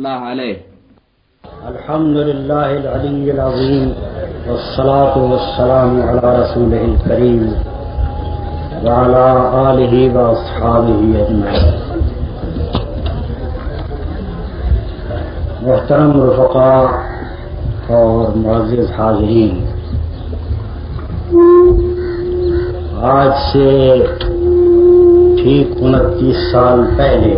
اللہ علیہ. الحمد للہ العلی العظیم والصلاة والسلام علی رسولہ الکریم وعلی آلہ واصحابہ اجمعین. محترم رفقاء اور معزز حاضرین، آج سے ٹھیک 29 سال پہلے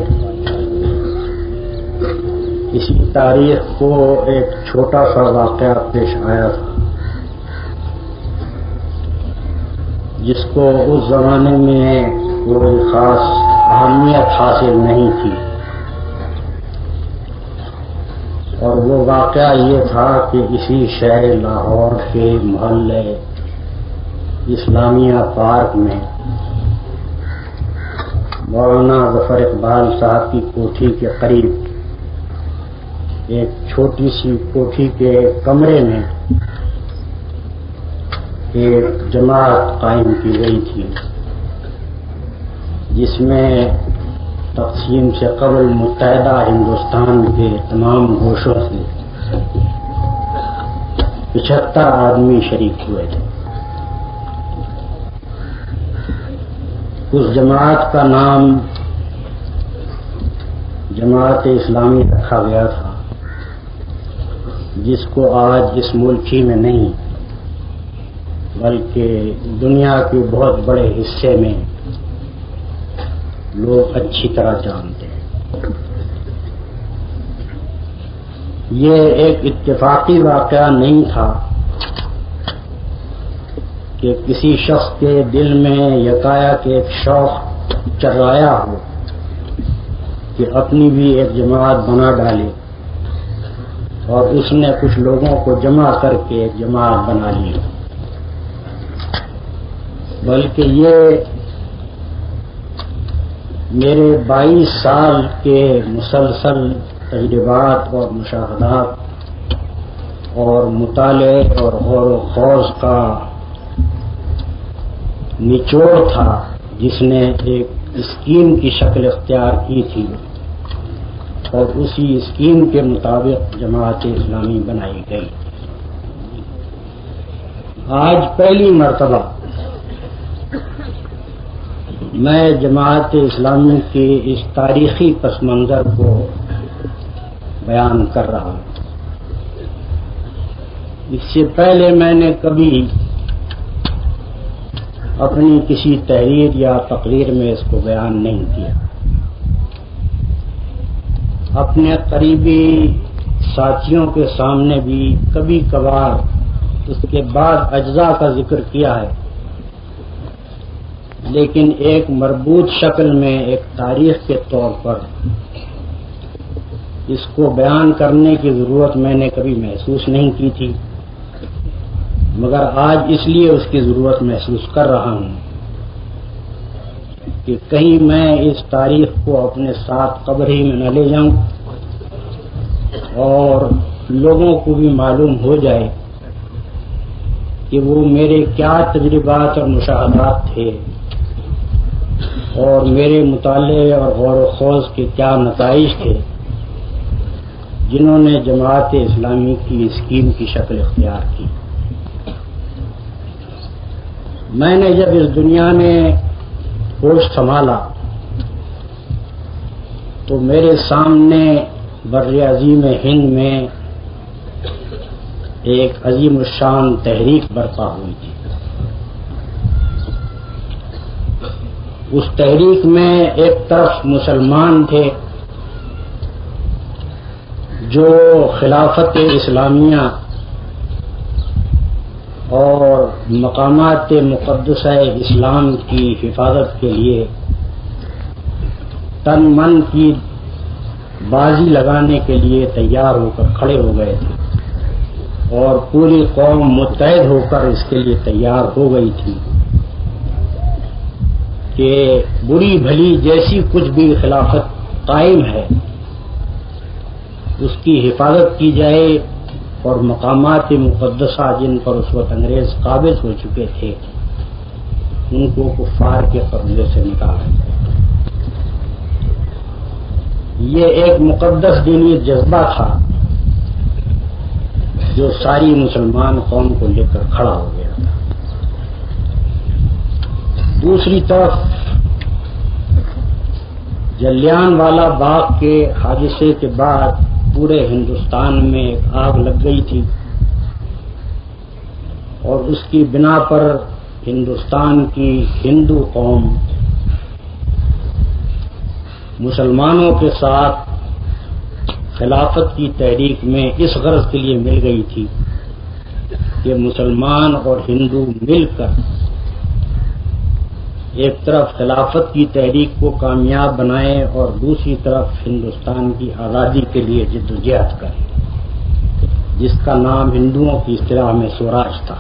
اسی تاریخ کو ایک چھوٹا سا واقعہ پیش آیا تھا، جس کو اس زمانے میں کوئی خاص اہمیت حاصل نہیں تھی، اور وہ واقعہ یہ تھا کہ اسی شہر لاہور کے محلے اسلامیہ پارک میں مولانا ظفر اقبال صاحب کی کوٹھی کے قریب ایک چھوٹی سی کوٹھی کے کمرے میں ایک جماعت قائم کی گئی تھی، جس میں تقسیم سے قبل متحدہ ہندوستان کے تمام گوشوں سے 75 آدمی شریک ہوئے تھے. اس جماعت کا نام جماعت اسلامی رکھا گیا تھا، جس کو آج اس ملک ہی میں نہیں بلکہ دنیا کے بہت بڑے حصے میں لوگ اچھی طرح جانتے ہیں. یہ ایک اتفاقی واقعہ نہیں تھا کہ کسی شخص کے دل میں یکایک ایک شوق چرایا ہو کہ اپنی بھی ایک جماعت بنا ڈالے، اور اس نے کچھ لوگوں کو جمع کر کے ایک جماعت بنا لی، بلکہ یہ میرے 22 سال کے مسلسل تجربات اور مشاہدات اور مطالعے اور غور و خوض کا نچوڑ تھا، جس نے ایک اسکیم کی شکل اختیار کی تھی، اور اسی اسکیم کے مطابق جماعت اسلامی بنائی گئی. آج پہلی مرتبہ میں جماعت اسلامی کے اس تاریخی پس منظر کو بیان کر رہا ہوں. اس سے پہلے میں نے کبھی اپنی کسی تحریر یا تقریر میں اس کو بیان نہیں کیا. اپنے قریبی ساتھیوں کے سامنے بھی کبھی کبھار اس کے بعد اجزاء کا ذکر کیا ہے، لیکن ایک مربوط شکل میں ایک تاریخ کے طور پر اس کو بیان کرنے کی ضرورت میں نے کبھی محسوس نہیں کی تھی، مگر آج اس لیے اس کی ضرورت محسوس کر رہا ہوں کہ کہیں میں اس تاریخ کو اپنے ساتھ قبر ہی میں نہ لے جاؤں، اور لوگوں کو بھی معلوم ہو جائے کہ وہ میرے کیا تجربات اور مشاہدات تھے، اور میرے مطالعے اور غور و خوض کے کیا نتائج تھے، جنہوں نے جماعت اسلامی کی اسکیم کی شکل اختیار کی. میں نے جب اس دنیا میں ہوش سنبھالا تو میرے سامنے بر عظیم ہند میں ایک عظیم الشان تحریک برپا ہوئی تھی. اس تحریک میں ایک طرف مسلمان تھے جو خلافت اسلامیہ اور مقامات مقدسہ اسلام کی حفاظت کے لیے تن من کی بازی لگانے کے لیے تیار ہو کر کھڑے ہو گئے تھے، اور پوری قوم متحد ہو کر اس کے لیے تیار ہو گئی تھی کہ بری بھلی جیسی کچھ بھی خلافت قائم ہے اس کی حفاظت کی جائے، اور مقامات مقدسہ جن پر اس وقت انگریز قابض ہو چکے تھے ان کو کفار کے قبضے سے نکالا جائے. یہ ایک مقدس دینی جذبہ تھا جو ساری مسلمان قوم کو لے کر کھڑا ہو گیا تھا. دوسری طرف جلیان والا باغ کے حادثے کے بعد پورے ہندوستان میں ایک آگ لگ گئی تھی اور اس کی بنا پر ہندوستان کی ہندو قوم مسلمانوں کے ساتھ خلافت کی تحریک میں اس غرض کے لیے مل گئی تھی کہ مسلمان اور ہندو مل کر ایک طرف خلافت کی تحریک کو کامیاب بنائیں اور دوسری طرف ہندوستان کی آزادی کے لیے جدوجہد کریں، جس کا نام ہندوؤں کی اصطلاح میں سوراج تھا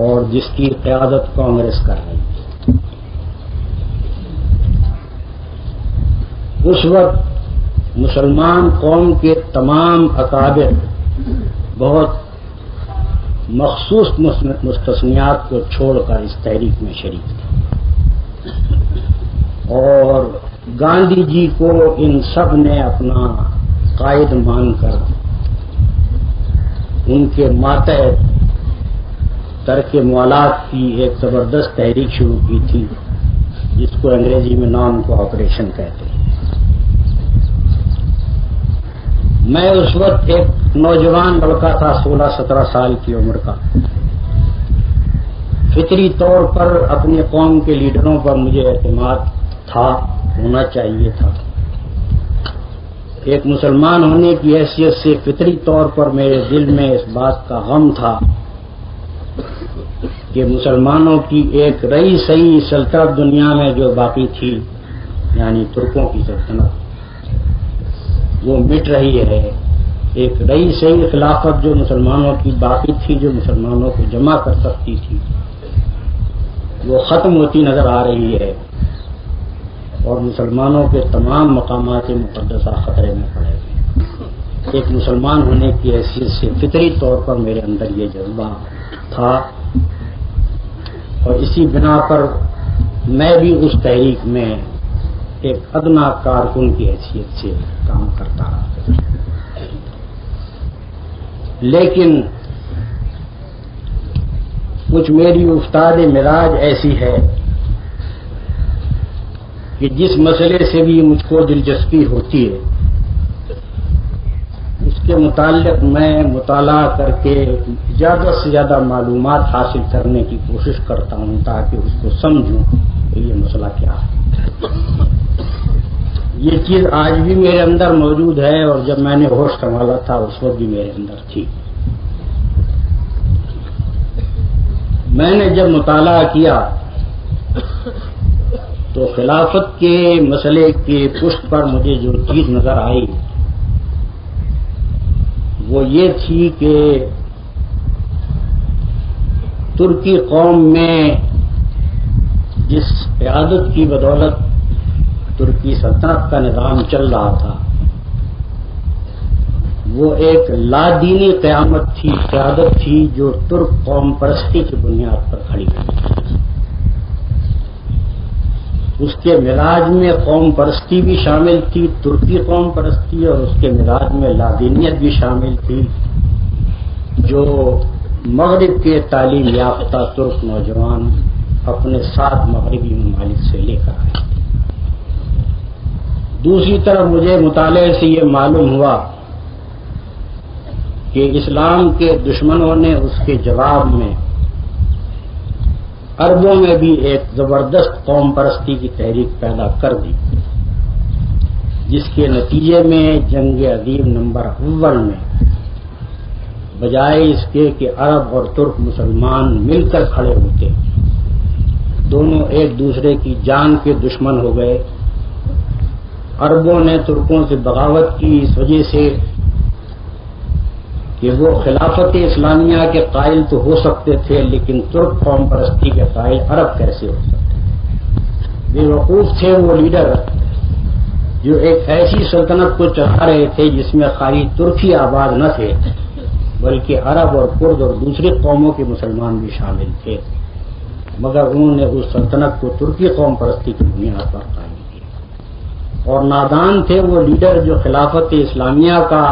اور جس کی قیادت کانگریس کر رہی تھی. اس وقت مسلمان قوم کے تمام اکابر بہت مخصوص مستثنیات کو چھوڑ کر اس تحریک میں شریک تھے اور گاندھی جی کو ان سب نے اپنا قائد مان کر ان کے ماتحت ترک موالات کی ایک زبردست تحریک شروع کی تھی جس کو انگریزی میں نان کوآپریشن کہتے ہیں. میں اس وقت ایک نوجوان لڑکا تھا، 16-17 سال کی عمر کا. فطری طور پر اپنی قوم کے لیڈروں پر مجھے اعتماد تھا، ہونا چاہیے تھا. ایک مسلمان ہونے کی حیثیت سے فطری طور پر میرے دل میں اس بات کا غم تھا کہ مسلمانوں کی ایک رئی سئی سلطنت دنیا میں جو باقی تھی، یعنی ترکوں کی سلطنت، وہ مٹ رہی ہے. ایک رئی سئی خلافت جو مسلمانوں کی باقی تھی، جو مسلمانوں کو جمع کر سکتی تھی، وہ ختم ہوتی نظر آ رہی ہے اور مسلمانوں کے تمام مقامات مقدسہ خطرے میں پڑے ہوئے. ایک مسلمان ہونے کی حیثیت سے فطری طور پر میرے اندر یہ جذبہ تھا اور اسی بنا پر میں بھی اس تحریک میں ایک ادنا کارکن کی حیثیت سے کام کرتا رہا. لیکن کچھ میری افتاد مزاج ایسی ہے کہ جس مسئلے سے بھی مجھ کو دلچسپی ہوتی ہے اس کے متعلق میں مطالعہ کر کے زیادہ سے زیادہ معلومات حاصل کرنے کی کوشش کرتا ہوں تاکہ اس کو سمجھوں کہ یہ مسئلہ کیا ہے. یہ چیز آج بھی میرے اندر موجود ہے اور جب میں نے ہوش سنبھالا تھا اس وقت بھی میرے اندر تھی. میں نے جب مطالعہ کیا تو خلافت کے مسئلے کے پشت پر مجھے جو چیز نظر آئی وہ یہ تھی کہ ترکی قوم میں جس قیادت کی بدولت ترکی سلطنت کا نظام چل رہا تھا وہ ایک لادینی قیادت تھی جو ترک قوم پرستی کی بنیاد پر کھڑی ہوئی. اس کے مزاج میں قوم پرستی بھی شامل تھی، ترکی قوم پرستی، اور اس کے مزاج میں لادینیت بھی شامل تھی جو مغرب کے تعلیم یافتہ ترک نوجوان اپنے ساتھ مغربی ممالک سے لے کر آئے. دوسری طرف مجھے مطالعے سے یہ معلوم ہوا کہ اسلام کے دشمنوں نے اس کے جواب میں عربوں میں بھی ایک زبردست قوم پرستی کی تحریک پیدا کر دی، جس کے نتیجے میں جنگ عظیم نمبر اول میں بجائے اس کے کہ عرب اور ترک مسلمان مل کر کھڑے ہوتے، دونوں ایک دوسرے کی جان کے دشمن ہو گئے. عربوں نے ترکوں سے بغاوت کی اس وجہ سے کہ وہ خلافت اسلامیہ کے قائل تو ہو سکتے تھے لیکن ترک قوم پرستی کے قائل عرب کیسے ہو سکتے. بے وقوف تھے وہ لیڈر جو ایک ایسی سلطنت کو چلا رہے تھے جس میں خالی ترکی آباد نہ تھے بلکہ عرب اور کرد اور دوسری قوموں کے مسلمان بھی شامل تھے، مگر انہوں نے اس سلطنت کو ترکی قوم پرستی کی بنیاد پر قائم کیا. اور نادان تھے وہ لیڈر جو خلافت اسلامیہ کا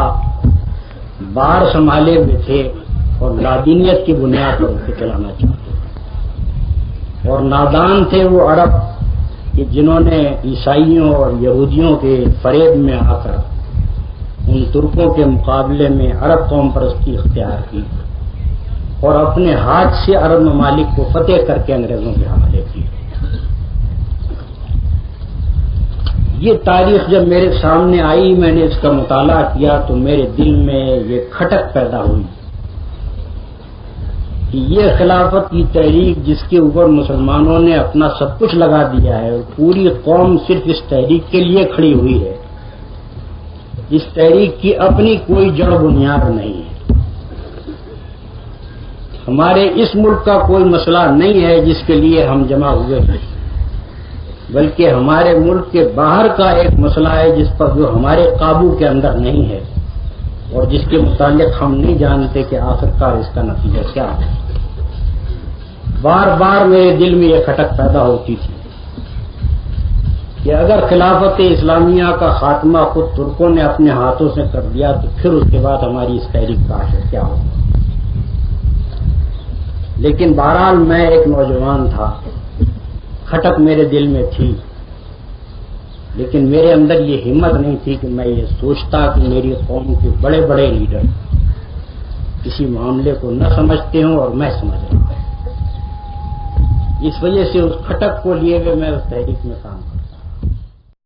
بار سنبھالے ہوئے تھے اور لادینیت کی بنیاد پر اسے چلانا چاہتے تھے، اور نادان تھے وہ عرب کہ جنہوں نے عیسائیوں اور یہودیوں کے فریب میں آ کر ان ترکوں کے مقابلے میں عرب قوم پرستی اختیار کی اور اپنے ہاتھ سے عرب ممالک کو فتح کر کے انگریزوں کے حوالے کی۔ یہ تاریخ جب میرے سامنے آئی، میں نے اس کا مطالعہ کیا تو میرے دل میں یہ کھٹک پیدا ہوئی کہ یہ خلافت کی تحریک جس کے اوپر مسلمانوں نے اپنا سب کچھ لگا دیا ہے اور پوری قوم صرف اس تحریک کے لیے کھڑی ہوئی ہے، اس تحریک کی اپنی کوئی جڑ بنیاد نہیں ہے۔ ہمارے اس ملک کا کوئی مسئلہ نہیں ہے جس کے لیے ہم جمع ہوئے ہیں، بلکہ ہمارے ملک کے باہر کا ایک مسئلہ ہے جس پر جو ہمارے قابو کے اندر نہیں ہے اور جس کے متعلق ہم نہیں جانتے کہ آخرکار اس کا نتیجہ کیا ہے۔ بار بار میرے دل میں یہ کھٹک پیدا ہوتی تھی کہ اگر خلافت اسلامیہ کا خاتمہ خود ترکوں نے اپنے ہاتھوں سے کر دیا تو پھر اس کے بعد ہماری اس تحریک کا حشر کیا ہوگا۔ لیکن بہرحال میں ایک نوجوان تھا، کھٹک میرے دل میں تھی، لیکن میرے اندر یہ ہمت نہیں تھی کہ میں یہ سوچتا کہ میری قوم کے بڑے بڑے لیڈر کسی معاملے کو نہ سمجھتے ہوں اور میں سمجھ رہا ہوں۔ اس وجہ سے اس کھٹک کو لیے ہوئے میں اس تحریک میں کام کرتا ہوں۔